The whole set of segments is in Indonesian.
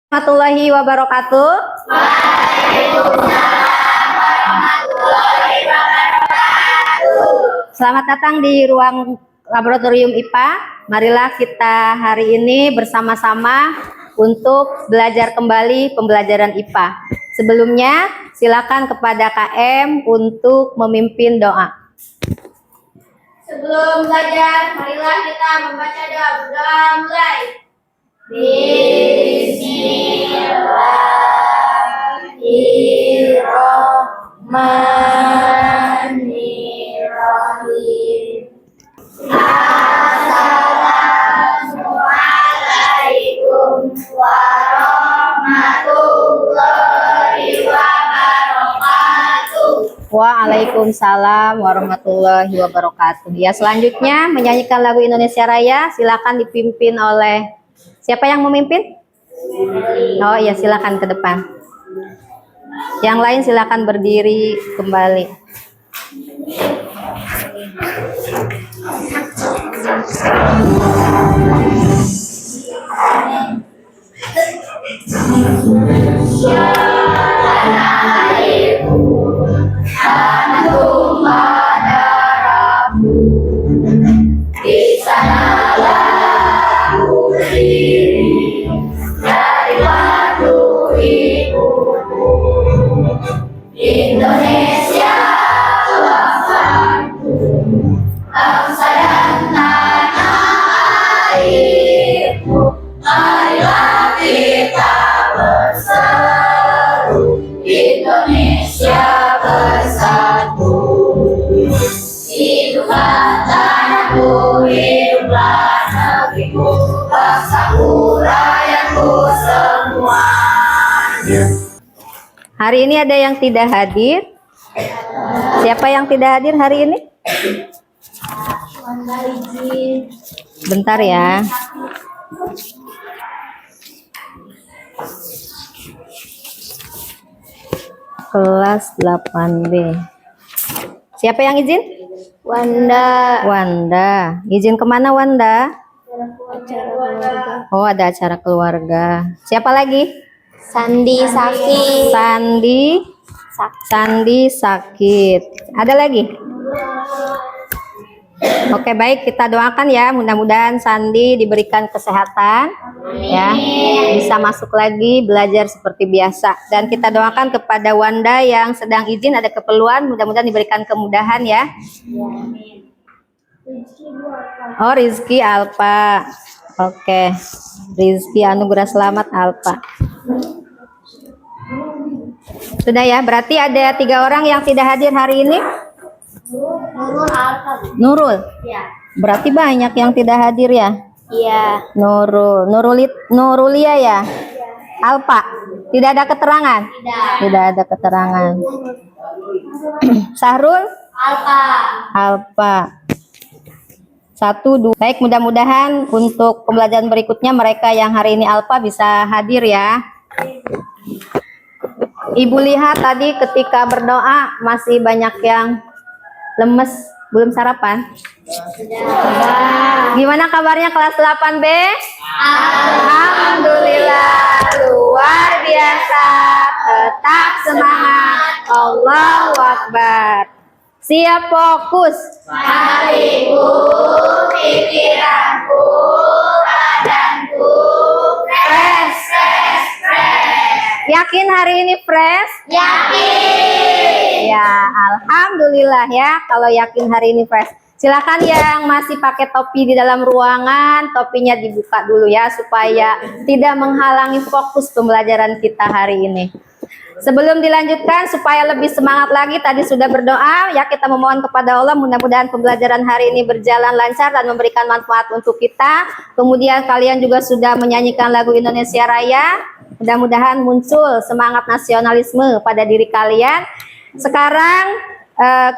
Warahmatullahi wabarakatuh. Selamat datang di ruang laboratorium IPA. Marilah kita hari ini bersama-sama untuk belajar kembali pembelajaran IPA. Sebelumnya, silakan kepada KM untuk memimpin doa. Sebelum belajar, marilah kita membaca doa. Berdoa mulai. Bismillahirrahmanirrahim. Assalamualaikum warahmatullahi wabarakatuh. Waalaikumsalam warahmatullahi wabarakatuh. Ya, selanjutnya menyanyikan lagu Indonesia Raya. Silakan dipimpin oleh siapa yang memimpin? Oh iya, silakan ke depan. Yang lain silakan berdiri kembali. Indonesia bangsaku, bangsa dan tanah airku, marilah kita berseru, Indonesia bersatu. Hiduplah tanahku, hiduplah negeriku, bangsaku, rakyatku semuanya. Hari ini ada yang tidak hadir. Siapa yang tidak hadir hari ini? Bentar ya. Kelas 8B. Siapa yang izin? Wanda. Wanda. Izin kemana Wanda? Oh, ada acara keluarga. Siapa lagi? Sandi sakit. Sandi sakit. Ada lagi? Oke, baik, kita doakan ya, mudah-mudahan Sandi diberikan kesehatan, ya, bisa masuk lagi belajar seperti biasa. Dan kita doakan kepada Wanda yang sedang izin ada keperluan, mudah-mudahan diberikan kemudahan ya. Oh, Rizky Alpa. Oke, Rizky Anugerah Selamat Alpa. Sudah ya, berarti ada 3 orang yang tidak hadir hari ini. Nurul Alfa. Nurul. Ya. Berarti banyak yang tidak hadir ya. Iya. Nurulia ya. Alpa. Tidak ada keterangan. Tidak ada keterangan. Sahrul. Alpa. 1, 2. Baik, mudah-mudahan untuk pembelajaran berikutnya mereka yang hari ini Alpa bisa hadir ya. Ibu lihat tadi ketika berdoa masih banyak yang lemes, belum sarapan. Gimana kabarnya kelas 8B? Alhamdulillah, luar biasa. Tetap semangat. Allahu Akbar. Siap, fokus. Hatiku, pikiranku, badanku, fresh. Yakin hari ini fresh? Yakin. Ya, alhamdulillah ya. Kalau yakin hari ini fresh. Silakan yang masih pakai topi di dalam ruangan, topinya dibuka dulu ya supaya tidak menghalangi fokus pembelajaran kita hari ini. Sebelum dilanjutkan supaya lebih semangat lagi, tadi sudah berdoa ya, kita memohon kepada Allah mudah-mudahan pembelajaran hari ini berjalan lancar dan memberikan manfaat untuk kita. Kemudian kalian juga sudah menyanyikan lagu Indonesia Raya. Mudah-mudahan muncul semangat nasionalisme pada diri kalian. Sekarang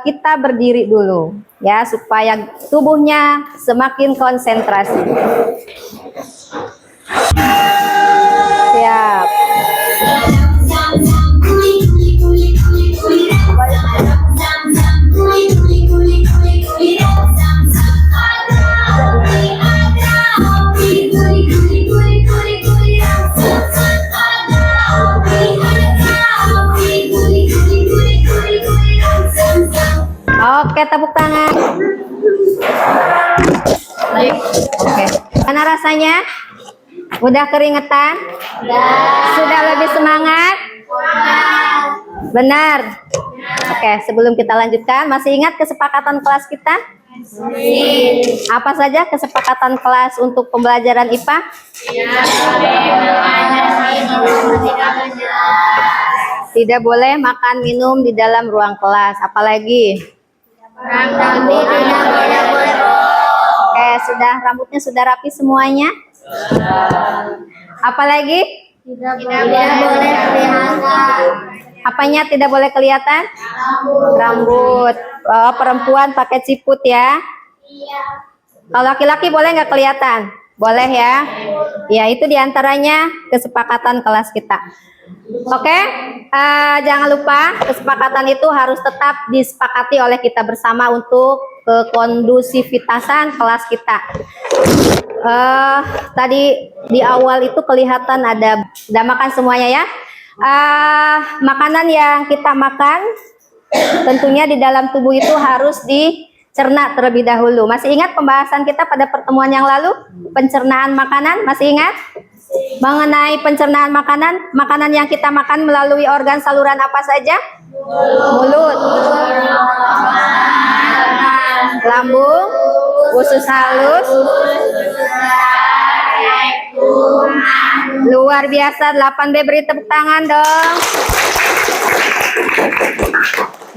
kita berdiri dulu ya supaya tubuhnya semakin konsentrasi. Siap. Oke, tepuk tangan. Oke. Mana rasanya? Udah keringetan? Sudah lebih semangat? Benar. Oke, sebelum kita lanjutkan, masih ingat kesepakatan kelas kita? Apa saja kesepakatan kelas untuk pembelajaran IPA? Tidak boleh makan minum di dalam ruang kelas. Apalagi? Oke, sudah rambutnya sudah rapi semuanya? Apalagi? Tidak boleh kelihatan. Apanya tidak boleh kelihatan? Rambut. Oh, perempuan pakai ciput ya. Kalau laki-laki boleh nggak kelihatan? Boleh ya. Ya, itu diantaranya kesepakatan kelas kita. Oke, jangan lupa kesepakatan itu harus tetap disepakati oleh kita bersama untuk kekondusivitasan kelas kita. Tadi di awal itu kelihatan ada, udah makan semuanya ya. Makanan yang kita makan tentunya di dalam tubuh itu harus dicerna terlebih dahulu. Masih ingat pembahasan kita pada pertemuan yang lalu? Pencernaan makanan, masih ingat? Mengenai pencernaan makanan, makanan yang kita makan melalui organ saluran apa saja? Mulut, lambung, usus halus, luar biasa. 8B, beri tepuk tangan dong.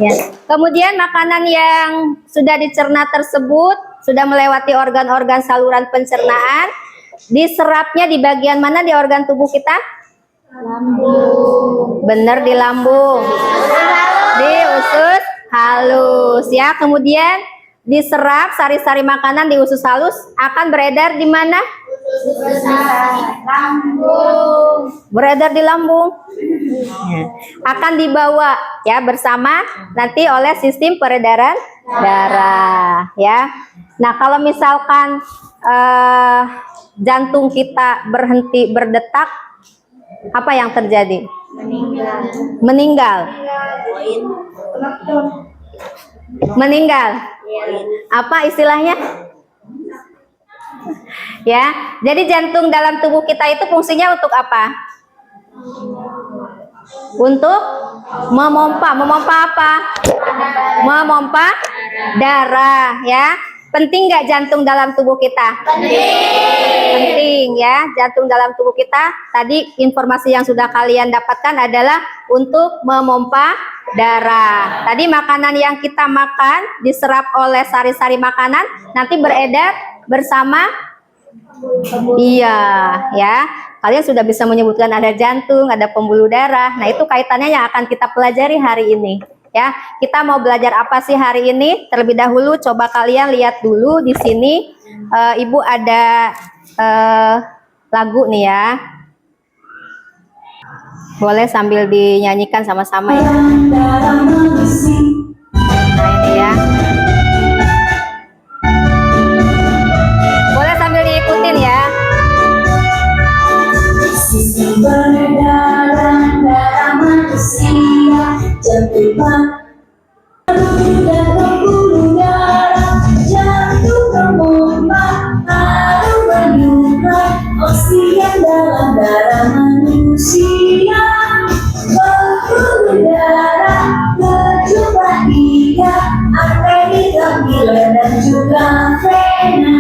Ya. Kemudian makanan yang sudah dicerna tersebut sudah melewati organ-organ saluran pencernaan, diserapnya di bagian mana di organ tubuh kita? Lambung. Bener, di lambung. Di usus halus ya. Kemudian diserap sari-sari makanan di usus halus akan beredar di mana? Lambung. Beredar di lambung. Ya. Akan dibawa ya bersama nanti oleh sistem peredaran darah ya. Nah, kalau misalkan jantung kita berhenti berdetak, apa yang terjadi? Meninggal. Meninggal. Apa istilahnya? Ya, jadi jantung dalam tubuh kita itu fungsinya untuk apa? Untuk memompa. Memompa apa? Memompa darah ya. Penting nggak jantung dalam tubuh kita? Penting ya, jantung dalam tubuh kita. Tadi informasi yang sudah kalian dapatkan adalah untuk memompa darah. Tadi makanan yang kita makan diserap oleh sari-sari makanan, nanti beredar bersama. Iya ya, kalian sudah bisa menyebutkan ada jantung, ada pembuluh darah. Nah, itu kaitannya yang akan kita pelajari hari ini. Ya, kita mau belajar apa sih hari ini? Terlebih dahulu coba kalian lihat dulu di sini. Ibu ada lagu nih ya. Boleh sambil dinyanyikan sama-sama ya. Nah, ini ya. Boleh sambil diikutin ya. Sistem peredaran darah manusia, jantung dan pembuluh darah, jantung memompa, lalu menyuplai oksigen dalam darah manusia. Pembuluh darah berjumlah 3, arteri, kapiler, dan juga vena.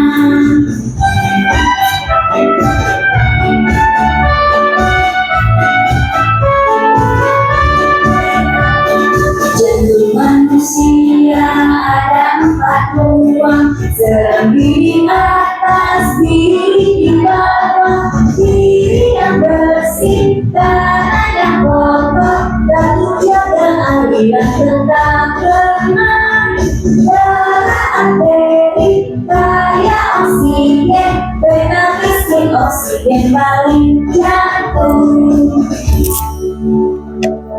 Jantung manusia ada 4 ruang, serambi di atas, diri di bawah, diri yang bersih, tanah yang kotor, batu jaga aliran tetap tenang. Darah arteri kaya oksigen, vena miskin oksigen balik jantung.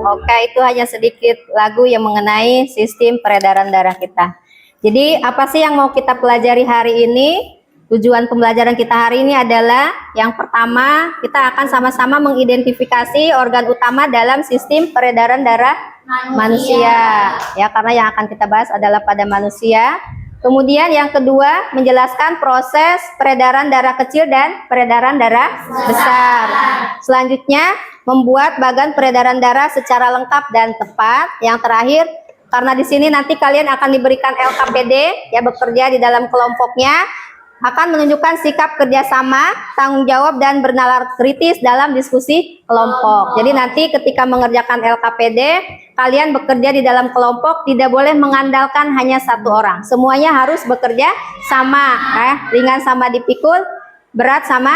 Oke, itu hanya sedikit lagu yang mengenai sistem peredaran darah kita. Jadi, apa sih yang mau kita pelajari hari ini? Tujuan pembelajaran kita hari ini adalah yang pertama, kita akan sama-sama mengidentifikasi organ utama dalam sistem peredaran darah manusia. Ya, karena yang akan kita bahas adalah pada manusia. Kemudian yang kedua, menjelaskan proses peredaran darah kecil dan peredaran darah besar. Selanjutnya, membuat bagan peredaran darah secara lengkap dan tepat. Yang terakhir, karena di sini nanti kalian akan diberikan LKPD, ya, bekerja di dalam kelompoknya, akan menunjukkan sikap kerjasama, tanggung jawab, dan bernalar kritis dalam diskusi kelompok. Jadi nanti ketika mengerjakan LKPD, kalian bekerja di dalam kelompok, tidak boleh mengandalkan hanya satu orang. Semuanya harus bekerja sama, ringan sama dipikul, berat sama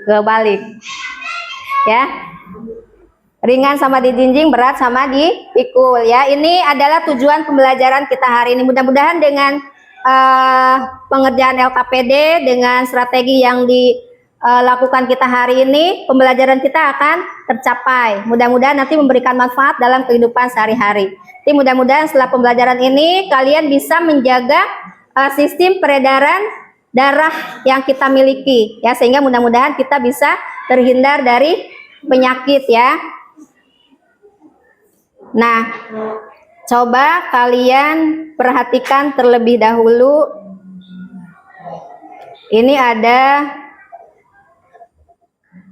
kebalik. Ya, ringan sama dijinjing, berat sama dipikul. Ya, ini adalah tujuan pembelajaran kita hari ini. Mudah-mudahan dengan pengerjaan LKPD dengan strategi yang dilakukan kita hari ini, pembelajaran kita akan tercapai. Mudah-mudahan nanti memberikan manfaat dalam kehidupan sehari-hari. Jadi mudah-mudahan setelah pembelajaran ini kalian bisa menjaga sistem peredaran darah yang kita miliki, ya, sehingga mudah-mudahan kita bisa terhindar dari penyakit, ya. Nah, coba kalian perhatikan terlebih dahulu. Ini ada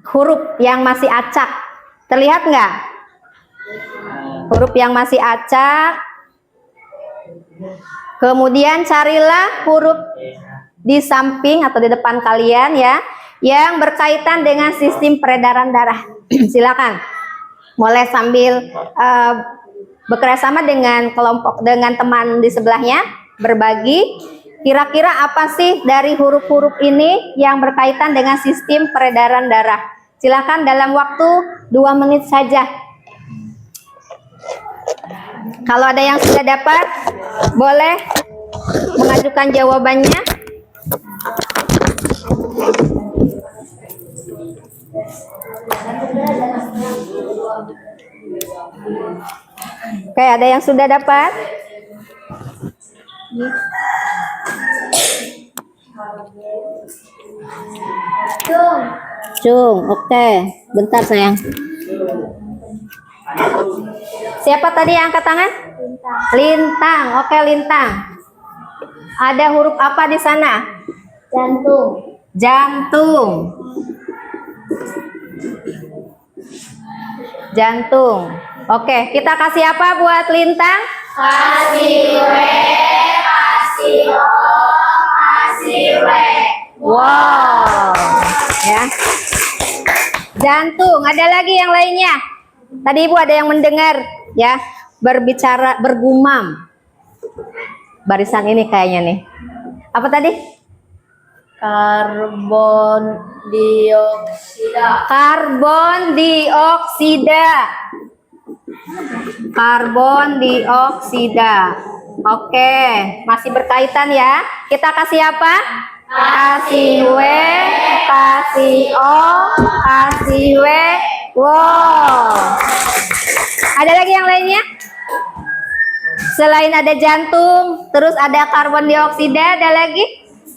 huruf yang masih acak. Terlihat nggak? Huruf yang masih acak. Kemudian carilah huruf di samping atau di depan kalian, ya, yang berkaitan dengan sistem peredaran darah. Silakan. Boleh sambil bekerjasama dengan kelompok, dengan teman di sebelahnya, berbagi kira-kira apa sih dari huruf-huruf ini yang berkaitan dengan sistem peredaran darah. Silakan dalam waktu 2 menit saja. Kalau ada yang sudah dapat, boleh mengajukan jawabannya. Oke, ada yang sudah dapat? Cung, oke. Bentar sayang. Siapa tadi yang angkat tangan? Lintang. Oke, Lintang. Ada huruf apa di sana? Jantung. Jantung. Jantung. Oke, kita kasih apa buat Lintang? Kasih W, kasih O, kasih W. Wow. Ya. Jantung. Ada lagi yang lainnya? Tadi Ibu ada yang mendengar, ya, berbicara, bergumam. Barisan ini kayaknya nih. Apa tadi? Karbon dioksida. Karbon dioksida. Karbon dioksida. Oke, masih berkaitan, ya. Kita kasih apa? Kasih W, kasih O, kasih W. Wow. Ada lagi yang lainnya? Selain ada jantung, terus ada karbon dioksida, ada lagi?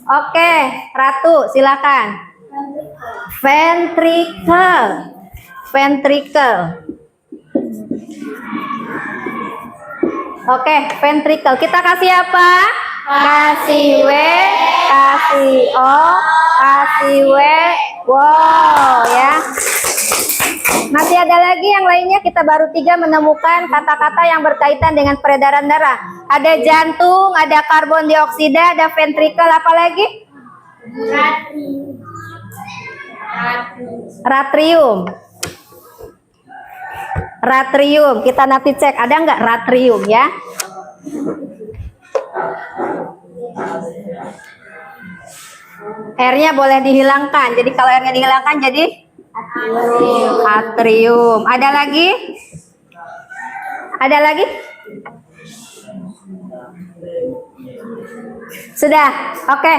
Oke, Ratu, silakan. Ventricle. Ventricle. Oke, ventricle. Kita kasih apa? Kasih W, kasih O, kasih W. Wow, ya. Masih ada lagi yang lainnya, kita baru 3 menemukan kata-kata yang berkaitan dengan peredaran darah. Ada jantung, ada karbon dioksida, ada ventricle, apa lagi? Ratrium. Ratrium, kita nanti cek ada nggak ratrium, ya. R-nya boleh dihilangkan, jadi kalau R-nya dihilangkan jadi atrium. Ada lagi? Ada lagi? Sudah, oke.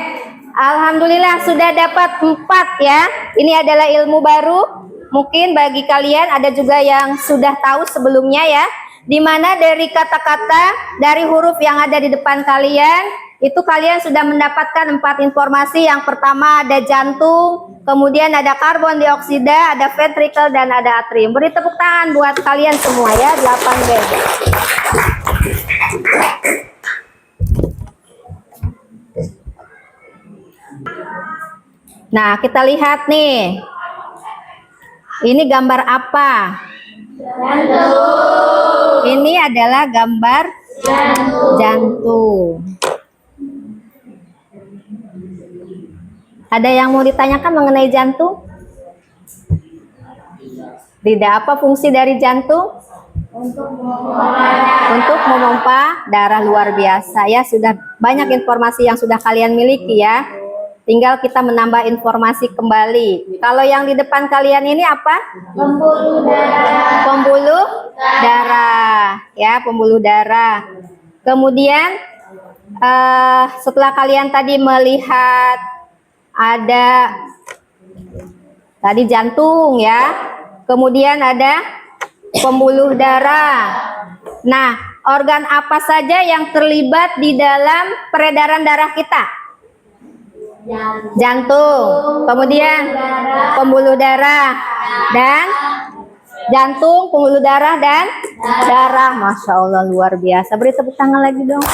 Alhamdulillah sudah dapat 4, ya. Ini adalah ilmu baru. Mungkin bagi kalian ada juga yang sudah tahu sebelumnya, ya. Dimana dari kata-kata, dari huruf yang ada di depan kalian, Itu kalian sudah mendapatkan 4 informasi. Yang pertama ada jantung, kemudian ada karbon dioksida, ada ventricle, dan ada atrium. Beri tepuk tangan buat kalian semua ya, 8B. Nah, kita lihat nih. Ini gambar apa? Ini adalah gambar jantung. Ada yang mau ditanyakan mengenai jantung? Tidak, apa fungsi dari jantung? Untuk memompa darah, luar biasa ya. Sudah banyak informasi yang sudah kalian miliki ya. Tinggal kita menambah informasi kembali. Kalau yang di depan kalian ini apa? Pembuluh darah. Pembuluh darah ya, pembuluh darah. Kemudian setelah kalian tadi melihat ada tadi jantung ya, kemudian ada pembuluh darah. Nah, organ apa saja yang terlibat di dalam peredaran darah kita? Jantung, kemudian pembuluh darah, dan jantung, pembuluh darah, dan darah. Masya Allah, luar biasa. Beri tepuk tangan lagi dong.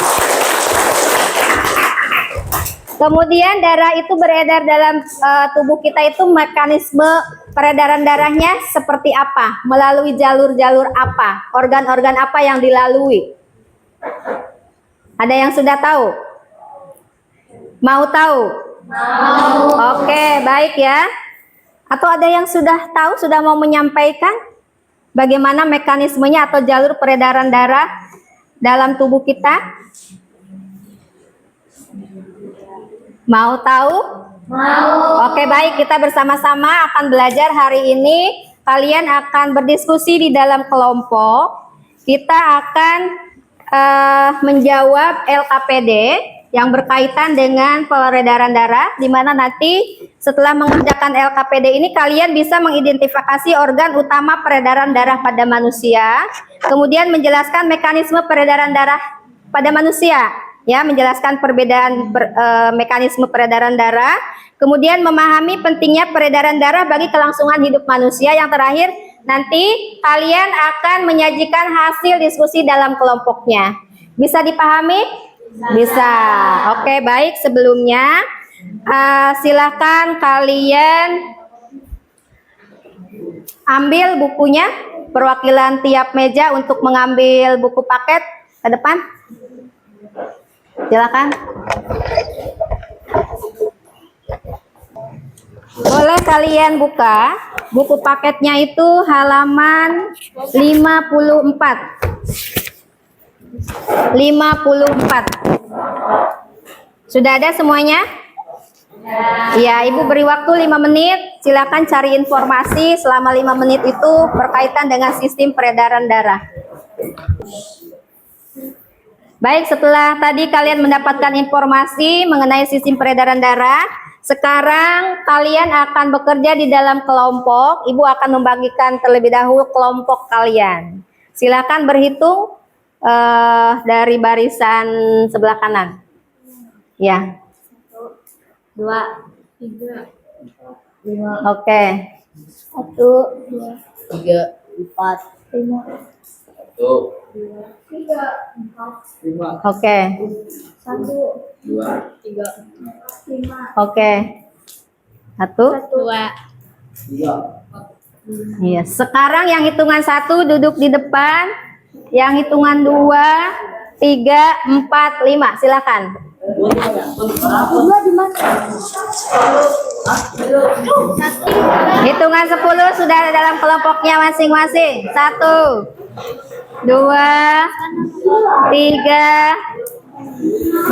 Kemudian darah itu beredar dalam tubuh kita, itu mekanisme peredaran darahnya seperti apa? Melalui jalur-jalur apa? Organ-organ apa yang dilalui? Ada yang sudah tahu? Mau tahu? Mau. Oke, baik ya. Atau ada yang sudah tahu, sudah mau menyampaikan bagaimana mekanismenya atau jalur peredaran darah dalam tubuh kita? Mau tahu? Mau. Oke, baik, kita bersama-sama akan belajar hari ini. Kalian akan berdiskusi di dalam kelompok. Kita akan menjawab LKPD yang berkaitan dengan peredaran darah, di mana nanti setelah mengerjakan LKPD ini kalian bisa mengidentifikasi organ utama peredaran darah pada manusia, kemudian menjelaskan mekanisme peredaran darah pada manusia, ya, menjelaskan perbedaan mekanisme peredaran darah, kemudian memahami pentingnya peredaran darah bagi kelangsungan hidup manusia. Yang terakhir, nanti kalian akan menyajikan hasil diskusi dalam kelompoknya. Bisa dipahami? Bisa. Oke, baik. Sebelumnya silakan kalian ambil bukunya, perwakilan tiap meja untuk mengambil buku paket ke depan. Silakan. Boleh kalian buka buku paketnya, itu halaman 54. 54. Sudah ada semuanya? Ya, Ibu beri waktu 5 menit. Silakan cari informasi selama 5 menit itu berkaitan dengan sistem peredaran darah. Baik, setelah tadi kalian mendapatkan informasi mengenai sistem peredaran darah, sekarang kalian akan bekerja di dalam kelompok. Ibu akan membagikan terlebih dahulu kelompok kalian. Silakan berhitung dari barisan sebelah kanan. Ya. 1, 2, 3, 4, 5. Oke. 1, 2, 3, 4, 5. 1, 2, 3, 4, 5. Oke. 1, 2, 3, 5. Oke. 1, 2, 3. Iya. Sekarang yang hitungan 1 duduk di depan. Yang hitungan 2, 3, 4, 5. Silakan. Hitungan 10 sudah ada dalam kelompoknya masing-masing. 1, 2, 3,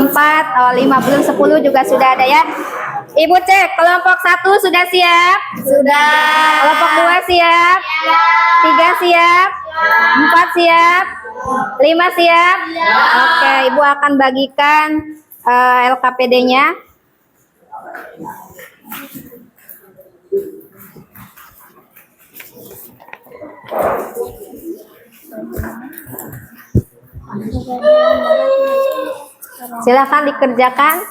4, 5, belum 10 juga sudah ada ya. Ibu cek, kelompok 1 sudah siap? Sudah. Kelompok 2 siap? Siap. 3 siap? 4 siap? 5 siap? Oke, Ibu akan bagikan LKPD-nya. Silakan dikerjakan.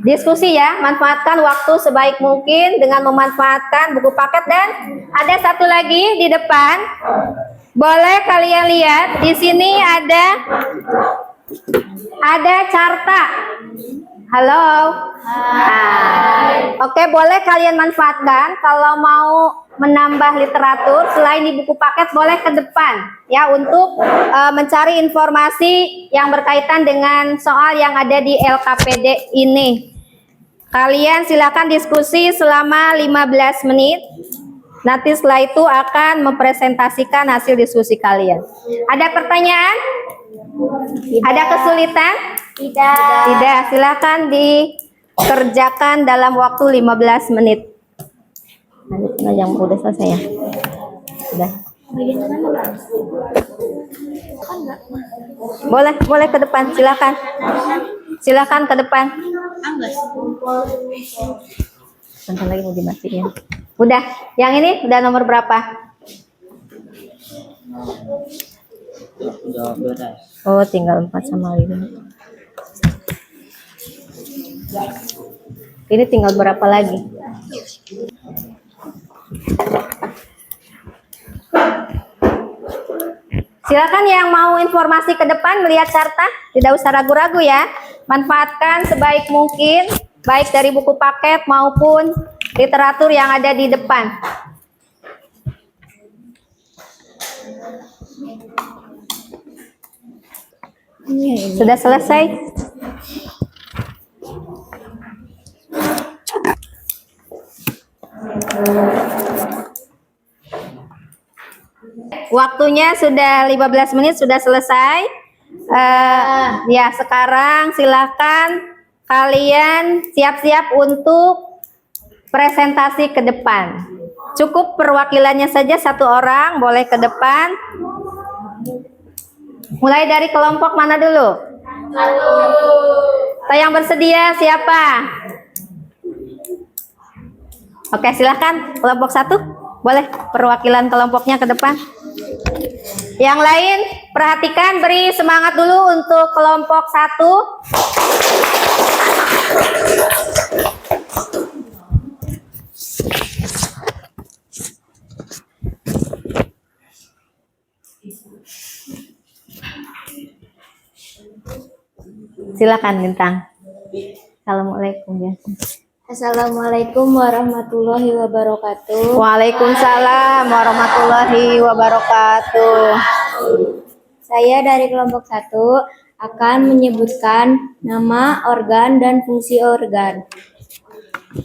Diskusi ya, manfaatkan waktu sebaik mungkin dengan memanfaatkan buku paket dan ada satu lagi di depan. Boleh kalian lihat di sini ada carta. Halo. Hai. Oke, boleh kalian manfaatkan kalau mau menambah literatur selain di buku paket boleh ke depan ya untuk mencari informasi yang berkaitan dengan soal yang ada di LKPD ini. Kalian silakan diskusi selama 15 menit. Nanti setelah itu akan mempresentasikan hasil diskusi kalian. Ada pertanyaan? Ada kesulitan? Tidak. Tidak, silakan dikerjakan dalam waktu 15 menit. Nah, yang udah selesai ya. Sudah. Boleh ke depan, silakan. Silakan ke depan. Bentar lagi mau dimatiin. Udah, yang ini udah nomor berapa? Oh, tinggal 4 sama 5. Ini tinggal berapa lagi? Silakan yang mau informasi ke depan melihat carta, tidak usah ragu-ragu ya. Manfaatkan sebaik mungkin, baik dari buku paket maupun literatur yang ada di depan. Sudah selesai? Waktunya sudah 15 menit, sudah selesai. Ya, sekarang silakan kalian siap-siap untuk presentasi ke depan. Cukup perwakilannya saja 1 orang, boleh ke depan. Mulai dari kelompok mana dulu? Yang bersedia siapa? Oke, silakan kelompok 1. Boleh perwakilan kelompoknya ke depan. Yang lain perhatikan, beri semangat dulu untuk kelompok 1. Silakan Bintang. Assalamualaikum ya. Assalamualaikum warahmatullahi wabarakatuh. Waalaikumsalam warahmatullahi wabarakatuh. Saya dari kelompok 1 akan menyebutkan nama organ dan fungsi organ.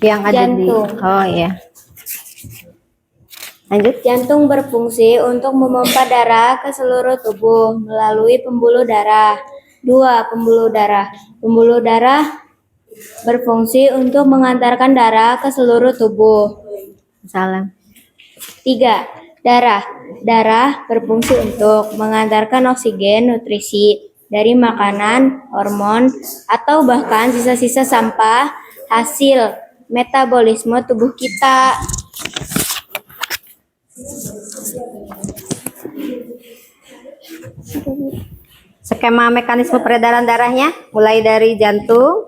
Yang ada Jantung. di Oh iya. Lanjut. Jantung berfungsi untuk memompa darah ke seluruh tubuh melalui pembuluh darah. 2. Pembuluh darah. Pembuluh darah berfungsi untuk mengantarkan darah ke seluruh tubuh. Salam. 3. Darah. Darah berfungsi untuk mengantarkan oksigen, nutrisi dari makanan, hormon, atau bahkan sisa-sisa sampah hasil metabolisme tubuh kita. Skema mekanisme peredaran darahnya mulai dari jantung.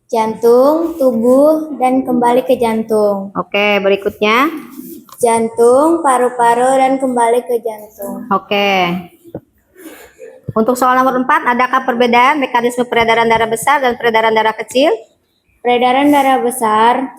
Jantung, tubuh, dan kembali ke jantung. Oke, berikutnya. Jantung, paru-paru, dan kembali ke jantung. Oke. Untuk soal nomor 4, adakah perbedaan mekanisme peredaran darah besar dan peredaran darah kecil? Peredaran darah besar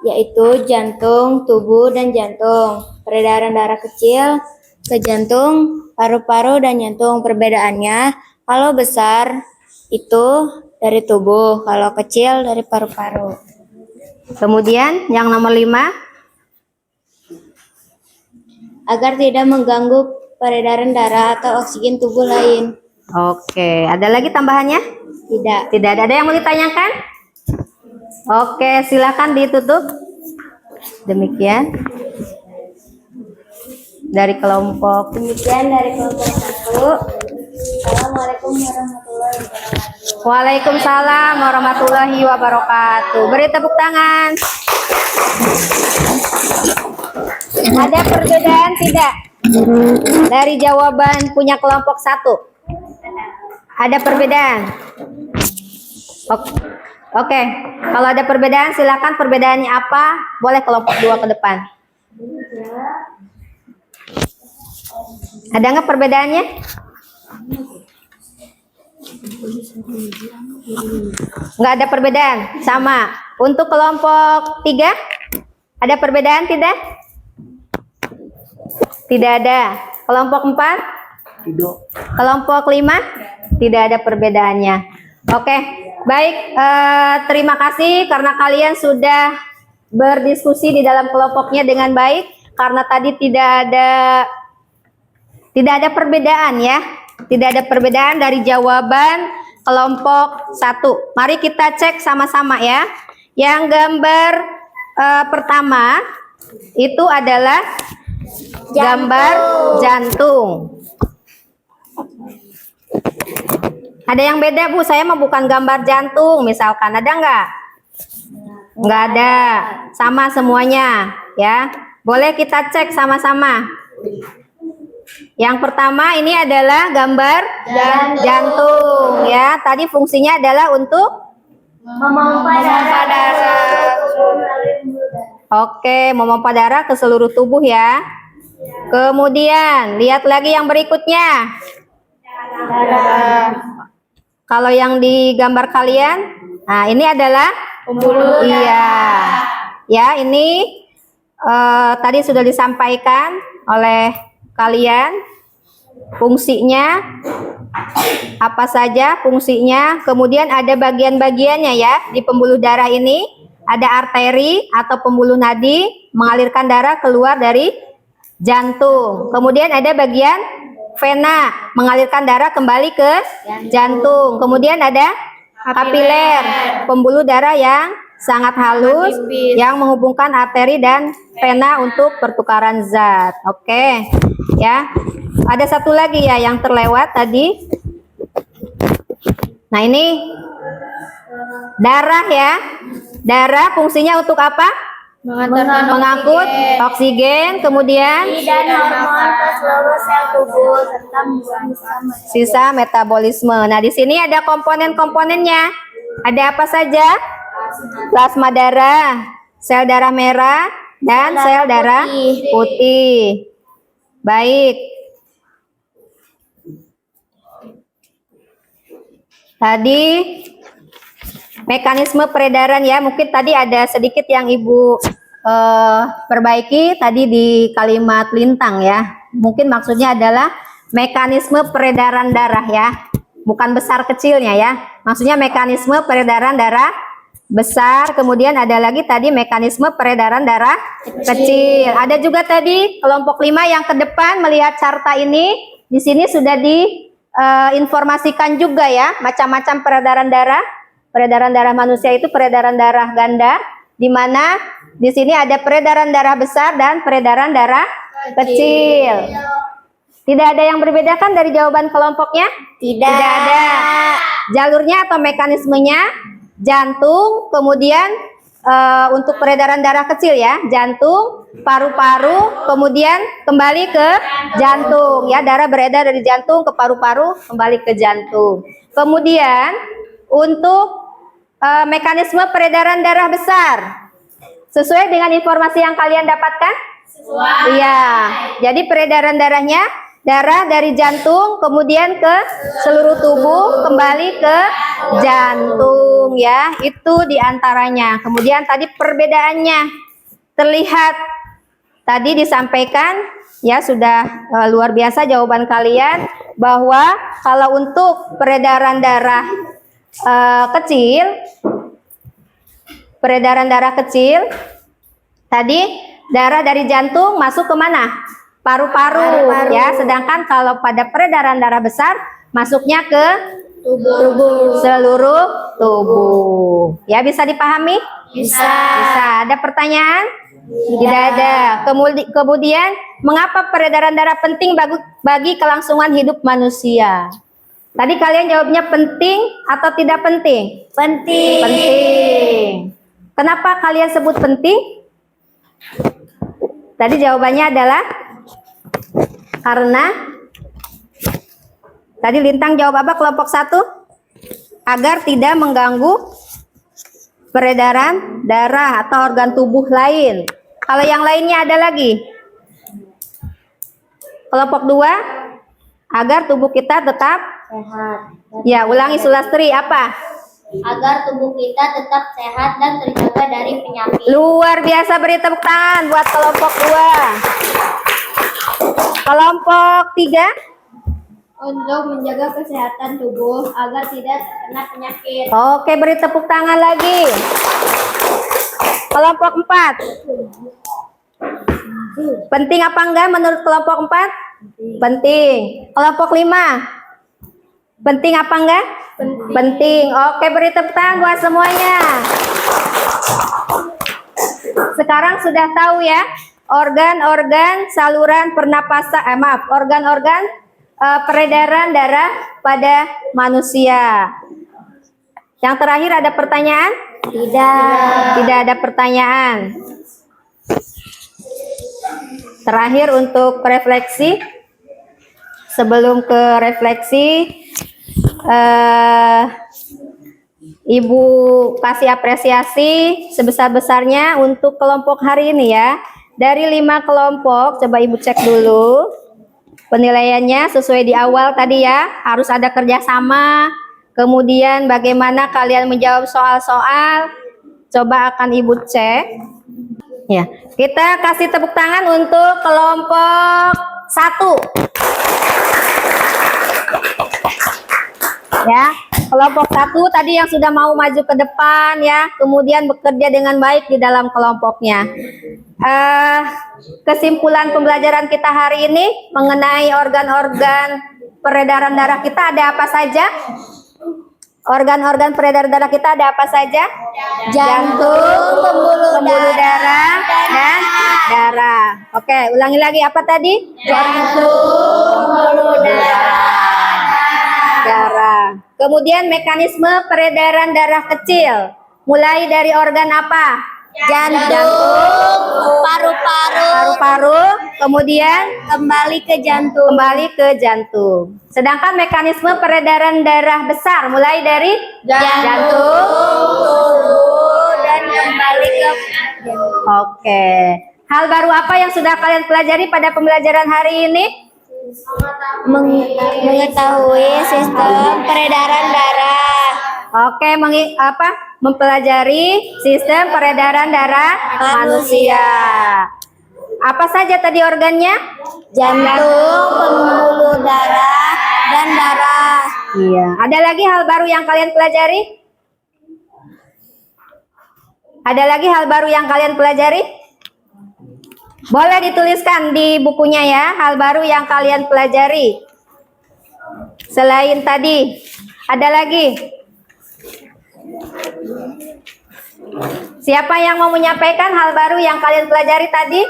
yaitu jantung, tubuh, dan jantung. Peredaran darah kecil ke jantung, paru-paru, dan jantung. Perbedaannya, kalau besar itu dari tubuh, kalau kecil dari paru-paru. Kemudian yang nomor 5. Agar tidak mengganggu peredaran darah atau oksigen tubuh lain. Oke, ada lagi tambahannya? Tidak. Tidak ada yang mau ditanyakan? Oke, silakan ditutup. Demikian dari kelompok. Demikian dari kelompok 1. Assalamualaikum warahmatullahi wabarakatuh. Waalaikumsalam warahmatullahi wabarakatuh. Beri tepuk tangan. Ada perbedaan tidak dari jawaban punya kelompok 1? Ada perbedaan? Oke. Kalau ada perbedaan, silakan perbedaannya apa? Boleh kelompok 2 ke depan. Ada nggak perbedaannya? Nggak ada perbedaan, sama. Untuk kelompok 3, ada perbedaan tidak? Tidak ada. Kelompok 4? Tidak. Kelompok 5? Tidak ada perbedaannya. Oke, baik. Terima kasih karena kalian sudah berdiskusi di dalam kelompoknya dengan baik. Karena tadi tidak ada perbedaan ya. Tidak ada perbedaan dari jawaban kelompok 1. Mari kita cek sama-sama ya. Yang gambar pertama itu adalah gambar jantung. Ada yang beda Bu, saya mau bukan gambar jantung misalkan, ada nggak? Nggak ada, sama semuanya ya. Boleh kita cek sama-sama. Yang pertama ini adalah gambar jantung ya. Tadi fungsinya adalah untuk memompa darah. Oke, memompa darah ke seluruh tubuh ya. Kemudian lihat lagi yang berikutnya. Kalau yang di gambar kalian, nah ini adalah pembuluh darah. Iya, ya ini tadi sudah disampaikan oleh kalian fungsinya apa saja fungsinya. Kemudian ada bagian-bagiannya ya di pembuluh darah ini. Ada arteri atau pembuluh nadi mengalirkan darah keluar dari jantung. Kemudian ada bagian vena mengalirkan darah kembali ke jantung. Kemudian ada kapiler, pembuluh darah yang sangat halus yang menghubungkan arteri dan vena untuk pertukaran zat. Oke, ya. Ada satu lagi ya yang terlewat tadi. Nah ini darah ya. Darah fungsinya untuk apa? Mengangkut oksigen, kemudian Dan hormon ke seluruh sel tubuh serta sisa metabolisme. Nah, di sini ada komponen-komponennya. Ada apa saja? Plasma darah, sel darah merah, dan sel darah putih. Baik. Tadi mekanisme peredaran ya, mungkin tadi ada sedikit yang Ibu perbaiki tadi di kalimat lintang ya. Mungkin maksudnya adalah mekanisme peredaran darah ya, bukan besar kecilnya ya. Maksudnya mekanisme peredaran darah besar, kemudian ada lagi tadi mekanisme peredaran darah kecil. Ada juga tadi kelompok 5 yang ke depan melihat carta ini. Di sini sudah diinformasikan juga ya macam-macam peredaran darah. Peredaran darah manusia itu peredaran darah ganda, di mana di sini ada peredaran darah besar dan peredaran darah kecil. Tidak ada yang berbeda kan dari jawaban kelompoknya? Tidak ada. Jalurnya atau mekanismenya jantung, kemudian untuk peredaran darah kecil ya, jantung, paru-paru, kemudian kembali ke jantung ya, darah beredar dari jantung ke paru-paru, kembali ke jantung. Kemudian untuk mekanisme peredaran darah besar sesuai dengan informasi yang kalian dapatkan? Sesuai. Iya. Jadi peredaran darahnya darah dari jantung kemudian ke seluruh tubuh kembali ke jantung ya. Itu diantaranya. Kemudian tadi perbedaannya terlihat tadi disampaikan ya, sudah luar biasa jawaban kalian bahwa kalau untuk peredaran darah kecil, peredaran darah kecil tadi darah dari jantung masuk ke mana? Paru-paru ya, sedangkan kalau pada peredaran darah besar masuknya ke tubuh, seluruh tubuh ya. Bisa dipahami? Bisa. Ada pertanyaan? Tidak ada. Kemudian mengapa peredaran darah penting bagi kelangsungan hidup manusia? Tadi kalian jawabnya penting atau tidak penting? Penting. Penting. Kenapa kalian sebut penting? Tadi jawabannya adalah karena Tadi Lintang jawab apa kelompok 1? Agar tidak mengganggu peredaran darah atau organ tubuh lain. Kalau yang lainnya ada lagi? Kelompok 2, agar tubuh kita tetap Sehat. ya, ulangi Sulastri apa? Agar tubuh kita tetap sehat dan terjaga dari penyakit. Luar biasa, beri tepuk tangan buat kelompok 2. Kelompok 3, Untuk menjaga kesehatan tubuh agar tidak terkena penyakit. oke, beri tepuk tangan lagi. Kelompok 4, penting apa enggak menurut kelompok 4? Penting. Kelompok 5, penting apa enggak? Penting. Oke, beri tepuk tangan buat semuanya. Sekarang sudah tahu ya organ-organ saluran pernapasan, organ-organ peredaran darah pada manusia. Yang terakhir ada pertanyaan? Tidak ada pertanyaan. Terakhir untuk refleksi. Sebelum ke refleksi, Ibu kasih apresiasi sebesar-besarnya untuk kelompok hari ini ya. Dari 5 kelompok, coba Ibu cek dulu. Penilaiannya sesuai di awal tadi ya, harus ada kerjasama. Kemudian bagaimana kalian menjawab soal-soal, coba akan Ibu cek. Ya, kita kasih tepuk tangan untuk kelompok 1. Ya, kelompok 1 tadi yang sudah mau maju ke depan ya, kemudian bekerja dengan baik di dalam kelompoknya. Kesimpulan pembelajaran kita hari ini mengenai organ-organ peredaran darah kita ada apa saja? Organ-organ peredaran darah kita ada apa saja? Jantung, pembuluh darah, dan darah. Oke, ulangi lagi apa tadi? Jantung, pembuluh darah. Kemudian mekanisme peredaran darah kecil. Mulai dari organ apa? Jantung, paru-paru, kemudian kembali ke jantung. Sedangkan mekanisme peredaran darah besar mulai dari jantung, dan kembali ke Oke. Hal baru apa yang sudah kalian pelajari pada pembelajaran hari ini? mengetahui sistem peredaran darah. Oke, mempelajari sistem peredaran darah manusia. Apa saja tadi organnya? Jantung, pembuluh darah, dan darah. Iya. Ada lagi hal baru yang kalian pelajari? Ada lagi hal baru yang kalian pelajari? Boleh dituliskan di bukunya ya, hal baru yang kalian pelajari. Selain tadi, ada lagi? Siapa yang mau menyampaikan hal baru yang kalian pelajari tadi?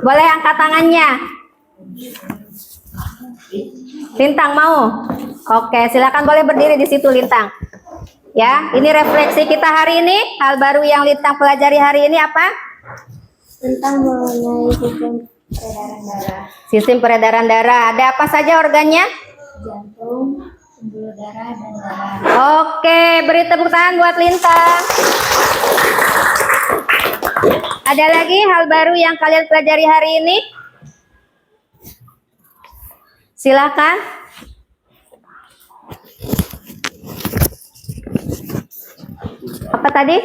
Boleh angkat tangannya. Lintang mau? Oke, silakan boleh berdiri di situ Lintang. Ya, ini refleksi kita hari ini. Hal baru yang Lintang pelajari hari ini apa? Tentang mengenai sistem peredaran darah. Sistem peredaran darah. Ada apa saja organnya? Jantung, pembuluh darah, dan darah. Oke, beri tepuk tangan buat Lintang. Ada lagi hal baru yang kalian pelajari hari ini? Silakan. Apa tadi?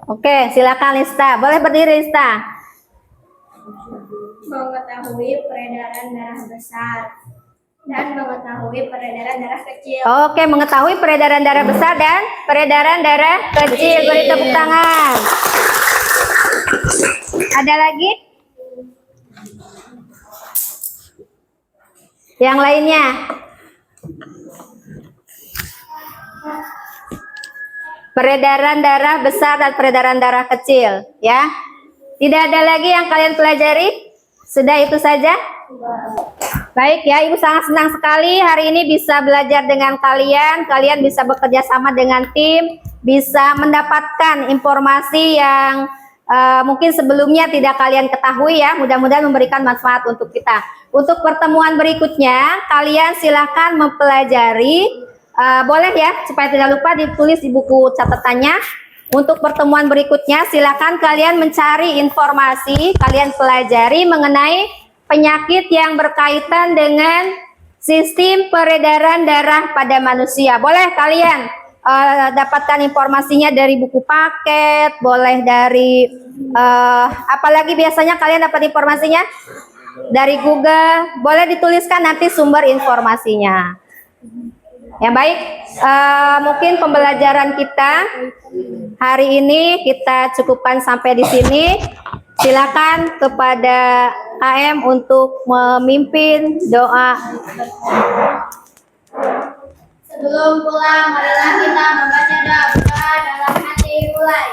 Oke, silakan Lista. Boleh berdiri Lista. Mengetahui peredaran darah besar dan mengetahui peredaran darah kecil. Oke, mengetahui peredaran darah besar dan peredaran darah kecil. Beri tepuk tangan. Ada lagi? Yang lainnya? Peredaran darah besar dan peredaran darah kecil, ya. Tidak ada lagi yang kalian pelajari? Sudah itu saja? Baik ya, Ibu sangat senang sekali hari ini bisa belajar dengan kalian. Kalian bisa bekerja sama dengan tim, bisa mendapatkan informasi yang mungkin sebelumnya tidak kalian ketahui ya, mudah-mudahan memberikan manfaat untuk kita. Untuk pertemuan berikutnya, kalian silahkan mempelajari, boleh ya, supaya tidak lupa ditulis di buku catatannya. Untuk pertemuan berikutnya, silahkan kalian mencari informasi, kalian pelajari mengenai penyakit yang berkaitan dengan sistem peredaran darah pada manusia. Boleh kalian dapatkan informasinya dari buku paket, boleh dari apalagi biasanya kalian dapat informasinya dari Google, boleh dituliskan nanti sumber informasinya. Yang baik, mungkin pembelajaran kita hari ini kita cukupkan sampai di sini. Silakan kepada KM untuk memimpin doa. Sebelum pulang, marilah kita membaca doa dalam hati. Mulai.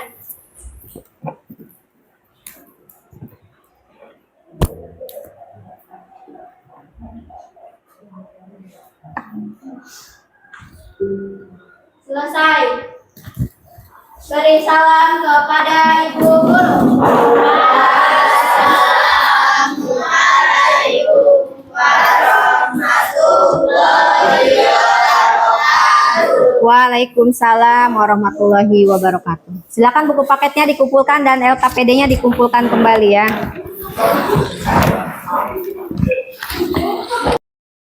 Selesai. Beri salam kepada Ibu Guru. Waalaikumsalam warahmatullahi wabarakatuh. Silakan buku paketnya dikumpulkan dan LKPD-nya dikumpulkan kembali ya.